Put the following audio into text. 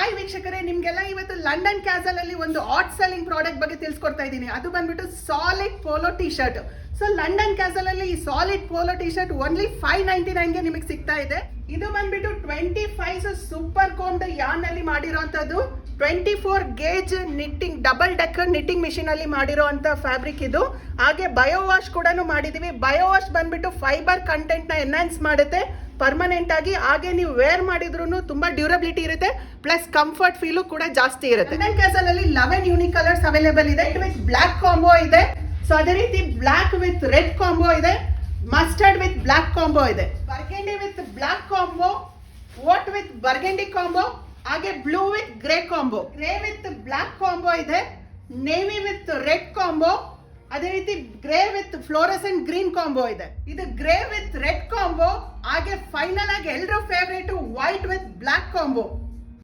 Hi ವೀಕ್ಷಕರೇ, ನಿಮ್ಗೆಲ್ಲ ಇವತ್ತು ಲಂಡನ್ ಕ್ಯಾಸಲ್ ಅಲ್ಲಿ ಒಂದು ಹಾಟ್ ಸೆಲ್ಲಿಂಗ್ ಪ್ರಾಡಕ್ಟ್ ಬಗ್ಗೆ ತಿಳಿಸ್ಕೊಡ್ತಾ ಇದ್ದೀನಿ. ಅದು ಬಂದ್ಬಿಟ್ಟು solid polo T shirt. So London castle ಅಲ್ಲಿ ಈ solid polo T shirt only 599 ಗೆ ನಿಮಗೆ ಸಿಗ್ತಾ ಇದೆ. ಇದು ಬಂದ್ಬಿಟ್ಟು 25 ಸೂಪರ್ ಕೋಮ್ಡ್ ಯಾನ್ ಅಲ್ಲಿ ಮಾಡಿರೋಂಥದ್ದು, 24 gauge knitting double decker knitting machine ಅಲ್ಲಿ ಮಾಡಿರೋಂಥ ಫ್ಯಾಬ್ರಿಕ್ ಇದು. ಹಾಗೆ ಬಯೋ ವಾಶ್ ಕೂಡ ಮಾಡಿದೀವಿ. ಬಯೋ ವಾಶ್ ಬಂದ್ಬಿಟ್ಟು ಫೈಬರ್ ಕಂಟೆಂಟ್ ನ ಎನ್ಹಾನ್ಸ್ ಮಾಡುತ್ತೆ ಪರ್ಮನೆಂಟ್ ಆಗಿ. ಹಾಗೆ ನೀವು ವೇರ್ ಮಾಡಿದ್ರು ತುಂಬಾ ಡ್ಯೂರಬಿಲಿಟಿ ಇರುತ್ತೆ, ಪ್ಲಸ್ ಕಂಫರ್ಟ್ ಫೀಲು ಕೂಡ ಜಾಸ್ತಿ ಇರುತ್ತೆ. ಲಂಡನ್ ಕ್ಯಾಸಲ್ ಅಲ್ಲಿ 11 ಯೂನಿಕ್ ಕಲರ್ಸ್ ಅವೈಲೇಬಲ್ ಇದೆ. ವಿತ್ ಬ್ಲಾಕ್ ಕಾಂಬೋ ಇದೆ, ಸೊ ಅದೇ ರೀತಿ ಬ್ಲಾಕ್ ವಿತ್ ರೆಡ್ ಕಾಂಬೋ ಇದೆ, ಮಸ್ಟರ್ಡ್ ವಿತ್ ಬ್ಲಾಕ್ ಕಾಂಬೋ ಇದೆ, ಬರ್ಗೆಂಡಿ ವಿತ್ ಬ್ಲಾಕ್ ಕಾಂಬೋ, ವೋಟ್ ವಿತ್ ಬರ್ಗೆಂಡಿ ಕಾಂಬೋ, ಹಾಗೆ blue with grey combo, grey with black combo ಇದೆ, ನೇವಿ ವಿತ್ ರೆಡ್ ಕಾಂಬೋ, ಅದೇ ರೀತಿ grey with fluorescent green combo ಇದೆ. ಇದು grey with red combo. ಹಾಗೆ final ಆಗಿ ಎಲ್ಲರೂ favourite white with black combo.